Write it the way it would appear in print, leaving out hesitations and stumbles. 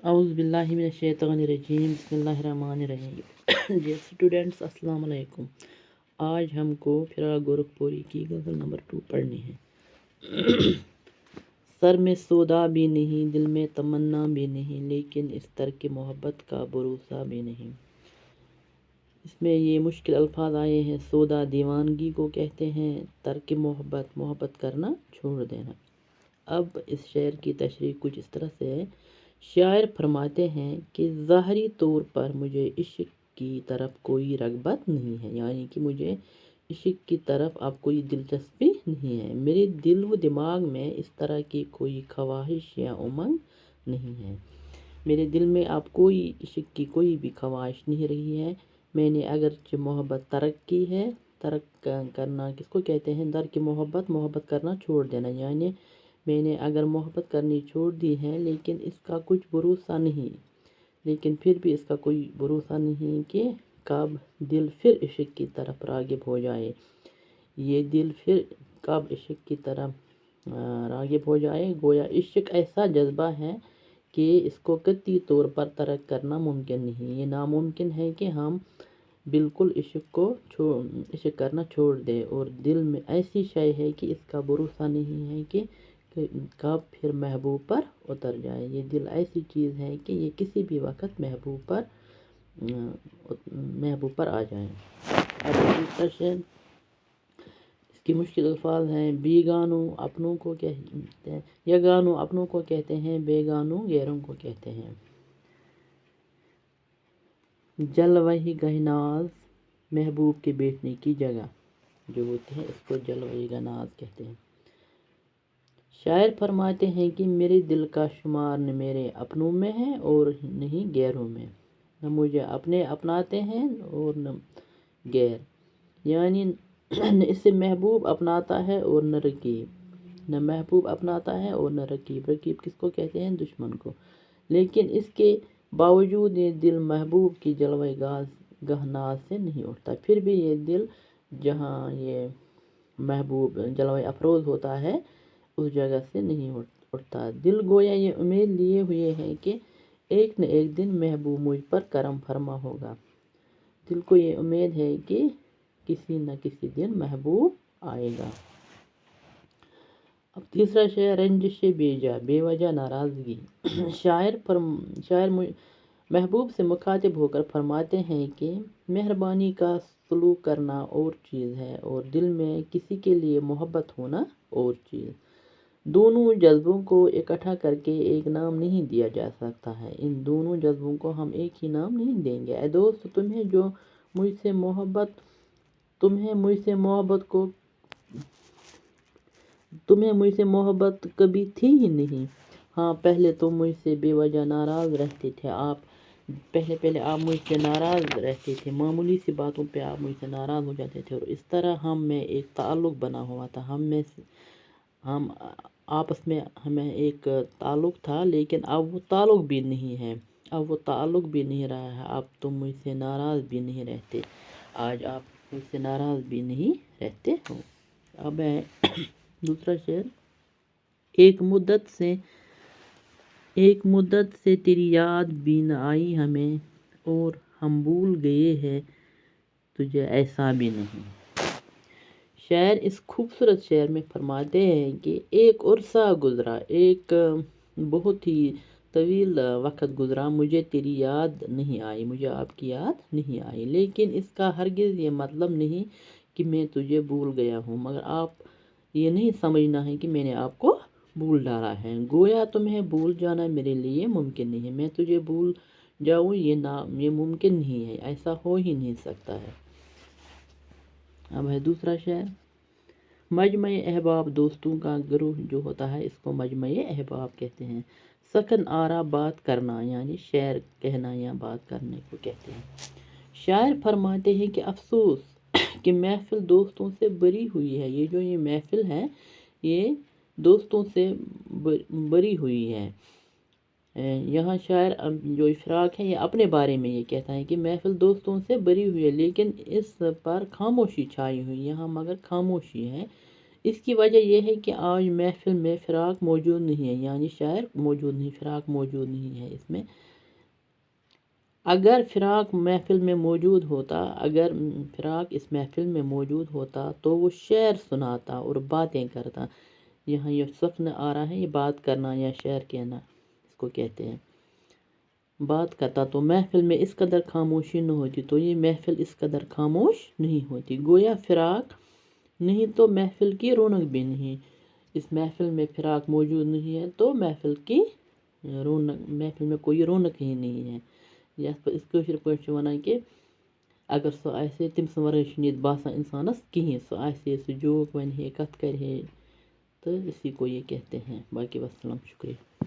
اعوذ باللہ من الشیطان الرجیم بسم اللہ الرحمن الرحیم جی اسٹوڈنٹس السلام علیکم۔ آج ہم کو فراق گورکھپوری کی غزل نمبر 2 پڑھنی ہے۔ سر میں سودا بھی نہیں، دل میں تمنا بھی نہیں، لیکن اس ترک محبت کا بھروسہ بھی نہیں۔ اس میں یہ مشکل الفاظ آئے ہیں۔ سودا دیوانگی کو کہتے ہیں، ترک محبت کرنا چھوڑ دینا۔ اب اس شعر کی تشریح کچھ اس طرح سے ہے۔ شاعر فرماتے ہیں کہ ظاہری طور پر مجھے عشق کی طرف کوئی رغبت نہیں ہے، یعنی کہ مجھے عشق کی طرف اب کوئی دلچسپی نہیں ہے۔ میرے دل و دماغ میں اس طرح کی کوئی خواہش یا امنگ نہیں ہے۔ میرے دل میں اب کوئی عشق کی کوئی بھی خواہش نہیں رہی ہے۔ میں نے اگرچہ محبت ترک کی ہے، ترک کرنا کس کو کہتے ہیں؟ درک محبت کرنا چھوڑ دینا، یعنی میں نے اگر محبت کرنی چھوڑ دی ہے لیکن اس کا کچھ بھروسہ نہیں، لیکن پھر بھی اس کا کوئی بھروسہ نہیں کہ کب دل پھر عشق کی طرف راغب ہو جائے۔ یہ دل پھر کب عشق کی طرف راغب ہو جائے۔ گویا عشق ایسا جذبہ ہے کہ اس کو قطعی طور پر ترک کرنا ممکن نہیں۔ یہ ناممکن ہے کہ ہم بالکل عشق کرنا چھوڑ دیں، اور دل میں ایسی شے ہے کہ اس کا بھروسہ نہیں ہے کہ کب پھر محبوب پر اتر جائے۔ یہ دل ایسی چیز ہے کہ یہ کسی بھی وقت محبوب پر آ جائے۔ اب دوسرا شعر، اس کی مشکل الفاظ ہیں۔ بیگانوں اپنوں کو کہتے ہیں، یگانوں اپنوں کو کہتے ہیں، بیگانوں غیروں کو کہتے ہیں۔ جلوہ گہ ناز محبوب کے بیٹھنے کی جگہ جو ہوتی ہے، اس کو جلوہ گہ ناز کہتے ہیں۔ شاعر فرماتے ہیں کہ میرے دل کا شمار نہ میرے اپنوں میں ہے اور نہیں غیروں میں، نہ مجھے اپنے اپناتے ہیں اور نہ غیر، یعنی نہ اسے محبوب اپناتا ہے اور نہ رقیب، نہ محبوب اپناتا ہے اور نہ رقیب۔ رقیب کس کو کہتے ہیں؟ دشمن کو۔ لیکن اس کے باوجود یہ دل محبوب کی جلوہ گہ ناز سے نہیں اٹھتا۔ پھر بھی یہ دل جہاں یہ محبوب جلوہ افروز ہوتا ہے اس جگہ سے نہیں اٹھتا۔ دل گویا یہ امید لیے ہوئے ہے کہ ایک نہ ایک دن محبوب مجھ پر کرم فرما ہوگا۔ دل کو یہ امید ہے کہ کسی نہ کسی دن محبوب آئے گا۔ اب تیسرا شعر، رنجش بیجا بے وجہ ناراضگی۔ شاعر محبوب سے مخاطب ہو کر فرماتے ہیں کہ مہربانی کا سلوک کرنا اور چیز ہے اور دل میں کسی کے لیے محبت ہونا اور چیز۔ دونوں جذبوں کو اکٹھا کر کے ایک نام نہیں دیا جا سکتا ہے۔ ان دونوں جذبوں کو ہم ایک ہی نام نہیں دیں گے۔ اے دوست، تمہیں مجھ سے محبت کبھی تھی ہی نہیں۔ ہاں، پہلے تم مجھ سے بے وجہ ناراض رہتے تھے۔ پہلے آپ مجھ سے ناراض رہتے تھے، معمولی سی باتوں پہ آپ مجھ سے ناراض ہو جاتے تھے، اور اس طرح ہم میں ایک تعلق بنا ہوا تھا۔ ہم آپس میں ہمیں ایک تعلق تھا، لیکن اب وہ تعلق بھی نہیں ہے، اب وہ تعلق بھی نہیں رہا ہے۔ اب تم مجھ سے ناراض بھی نہیں رہتے، آج آپ مجھ سے ناراض بھی نہیں رہتے ہو۔ اب ہے دوسرا شعر، ایک مدت سے تیری یاد بھی نہ آئی ہمیں، اور ہم بھول گئے ہیں تجھے ایسا بھی نہیں۔ شاعر اس خوبصورت شعر میں فرماتے ہیں کہ ایک عرصہ گزرا، ایک بہت ہی طویل وقت گزرا، مجھے تیری یاد نہیں آئی، مجھے آپ کی یاد نہیں آئی، لیکن اس کا ہرگز یہ مطلب نہیں کہ میں تجھے بھول گیا ہوں، مگر آپ یہ نہیں سمجھنا ہے کہ میں نے آپ کو بھول ڈالا ہے۔ گویا تمہیں بھول جانا میرے لیے ممکن نہیں ہے۔ میں تجھے بھول جاؤں یہ ممکن نہیں ہے، ایسا ہو ہی نہیں سکتا ہے۔ اب ہے دوسرا شعر، مجمع احباب دوستوں کا گروہ جو ہوتا ہے اس کو مجمع احباب کہتے ہیں۔ سخن آرا بات کرنا، یعنی شعر کہنا یا بات کرنے کو کہتے ہیں۔ شاعر فرماتے ہیں کہ افسوس کہ محفل دوستوں سے بری ہوئی ہے۔ یہ جو یہ محفل ہے یہ دوستوں سے بری ہوئی ہے۔ یہاں شاعر جو افراق ہے یہ اپنے بارے میں یہ کہتا ہے کہ محفل دوستوں سے بری ہوئی ہے، لیکن اس پر خاموشی چھائی ہوئی، یہاں مگر خاموشی ہے۔ اس کی وجہ یہ ہے کہ آج محفل میں فراق موجود نہیں ہے، یعنی شاعر موجود نہیں، فراق موجود نہیں ہے اس میں۔ اگر فراق محفل میں موجود ہوتا، اگر فراق اس محفل میں موجود ہوتا تو وہ شعر سناتا اور باتیں کرتا۔ یہاں یہ سخن آ رہا ہے، یہ بات کرنا یا شعر کہنا اس کو کہتے ہیں، بات کرتا تو محفل میں اس قدر خاموشی نہ ہوتی، تو یہ محفل اس قدر خاموش نہیں ہوتی۔ گویا فراق نہیں تو محفل کی رونق بھی نہیں، اس محفل میں فراق موجود نہیں ہے تو محفل کی رونق، محفل میں کوئی رونق ہی نہیں ہے۔ یَتھ اس کٲشِر پٲٹھۍ چھِ وَنان کہ اگر سُہ آسہِ تٔمۍ سٕنٛدۍ وَرٲے چھُنہٕ ییٚتہِ باسان اِنسانَس کِہیٖنۍ، سُہ آسہِ ہے، سُہ جوک وَنہِ ہے، کَتھ کَرِ ہے، تو اسی کو یہ کہتے ہیں۔ باقی وسلام، شکریہ۔